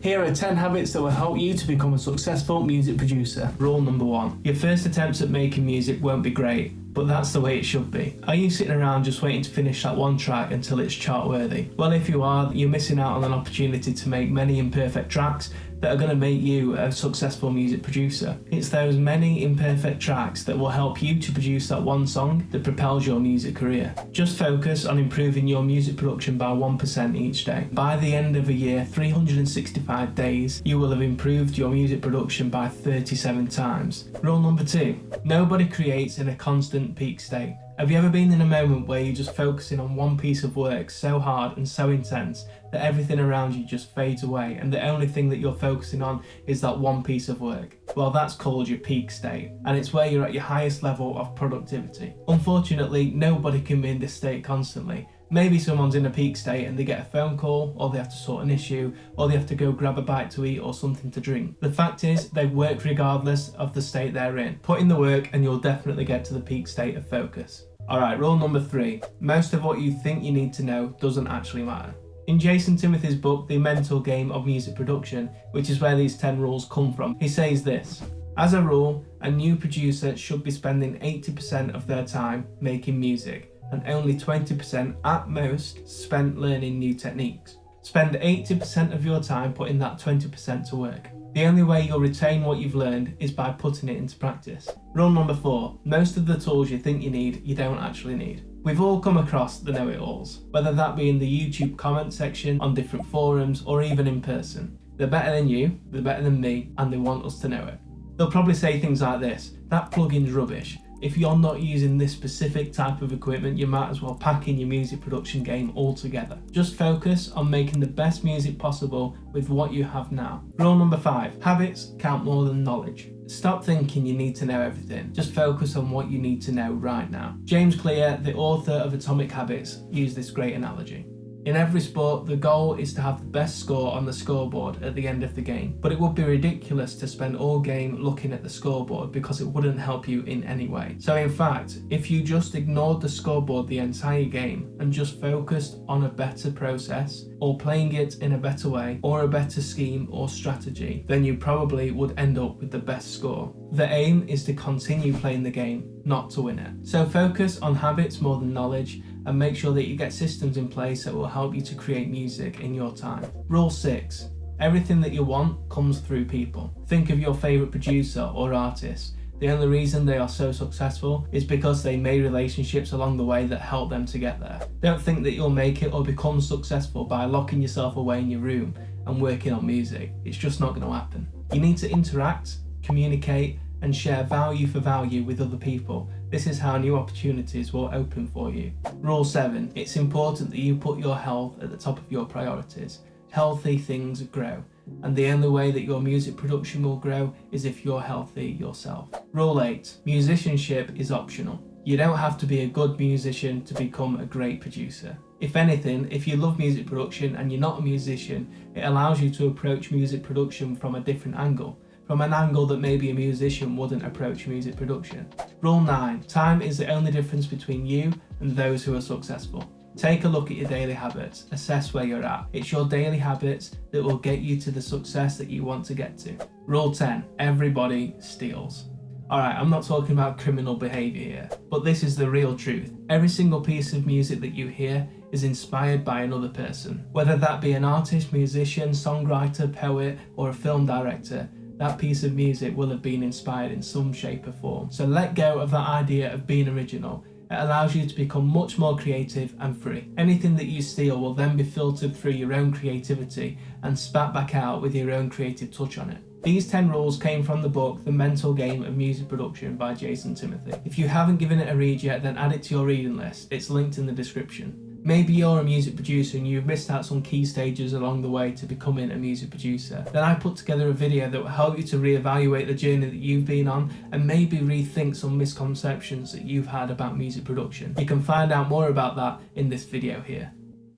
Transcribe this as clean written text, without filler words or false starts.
Here are 10 habits that will help you to become a successful music producer. Rule number 1. Your first attempts at making music won't be great, but that's the way it should be. Are you sitting around just waiting to finish that one track until it's chart worthy? Well, if you are, you're missing out on an opportunity to make many imperfect tracks that are going to make you a successful music producer. It's those many imperfect tracks that will help you to produce that one song that propels your music career. Just focus on improving your music production by 1% each day. By the end of a year, 365 days, you will have improved your music production by 37 times. Rule number 2. Nobody creates in a constant peak state. Have you ever been in a moment where you're just focusing on one piece of work so hard and so intense that everything around you just fades away and the only thing that you're focusing on is that one piece of work? Well, that's called your peak state, and it's where you're at your highest level of productivity. Unfortunately, nobody can be in this state constantly. Maybe someone's in a peak state and they get a phone call, or they have to sort an issue, or they have to go grab a bite to eat or something to drink. The fact is, they work regardless of the state they're in. Put in the work and you'll definitely get to the peak state of focus. Alright, rule number 3. Most of what you think you need to know doesn't actually matter. In Jason Timothy's book, The Mental Game of Music Production, which is where these 10 rules come from, he says this: as a rule, a new producer should be spending 80% of their time making music, and only 20% at most spent learning new techniques. Spend 80% of your time putting that 20% to work. The only way you'll retain what you've learned is by putting it into practice. Rule number 4. Most of the tools you think you need, you don't actually need. We've all come across the know-it-alls, whether that be in the YouTube comment section, on different forums, or even in person. They're better than you, they're better than me, and they want us to know it. They'll probably say things like this: that plugin's rubbish. If you're not using this specific type of equipment, you might as well pack in your music production game altogether. Just focus on making the best music possible with what you have now. Rule number 5. Habits count more than knowledge. Stop thinking you need to know everything. Just focus on what you need to know right now. James Clear, the author of Atomic Habits, used this great analogy. In every sport, the goal is to have the best score on the scoreboard at the end of the game, but it would be ridiculous to spend all game looking at the scoreboard because it wouldn't help you in any way. So in fact, if you just ignored the scoreboard the entire game and just focused on a better process, or playing it in a better way, or a better scheme or strategy, then you probably would end up with the best score. The aim is to continue playing the game, not to win it. So focus on habits more than knowledge, and make sure that you get systems in place that will help you to create music in your time. Rule 6. Everything that you want comes through people. Think of your favourite producer or artist. The only reason they are so successful is because they made relationships along the way that helped them to get there. Don't think that you'll make it or become successful by locking yourself away in your room and working on music. It's just not going to happen. You need to interact, communicate, and share value for value with other people. This is how new opportunities will open for you. Rule 7. It's important that you put your health at the top of your priorities. Healthy things grow, and the only way that your music production will grow is if you're healthy yourself. Rule 8. Musicianship is optional. You don't have to be a good musician to become a great producer. If anything, if you love music production and you're not a musician, it allows you to approach music production from a different angle. From an angle that maybe a musician wouldn't approach music production. Rule 9. Time is the only difference between you and those who are successful. Take a look at your daily habits, assess where you're at. It's your daily habits that will get you to the success that you want to get to. Rule 10. Everybody steals. Alright, I'm not talking about criminal behaviour here, but this is the real truth. Every single piece of music that you hear is inspired by another person. Whether that be an artist, musician, songwriter, poet, or a film director, that piece of music will have been inspired in some shape or form. So let go of that idea of being original. It allows you to become much more creative and free. Anything that you steal will then be filtered through your own creativity and spat back out with your own creative touch on it. These 10 rules came from the book The Mental Game of Music Production by Jason Timothy. If you haven't given it a read yet, then add it to your reading list. It's linked in the description. Maybe you're a music producer and you've missed out some key stages along the way to becoming a music producer. Then I put together a video that will help you to reevaluate the journey that you've been on and maybe rethink some misconceptions that you've had about music production. You can find out more about that in this video here.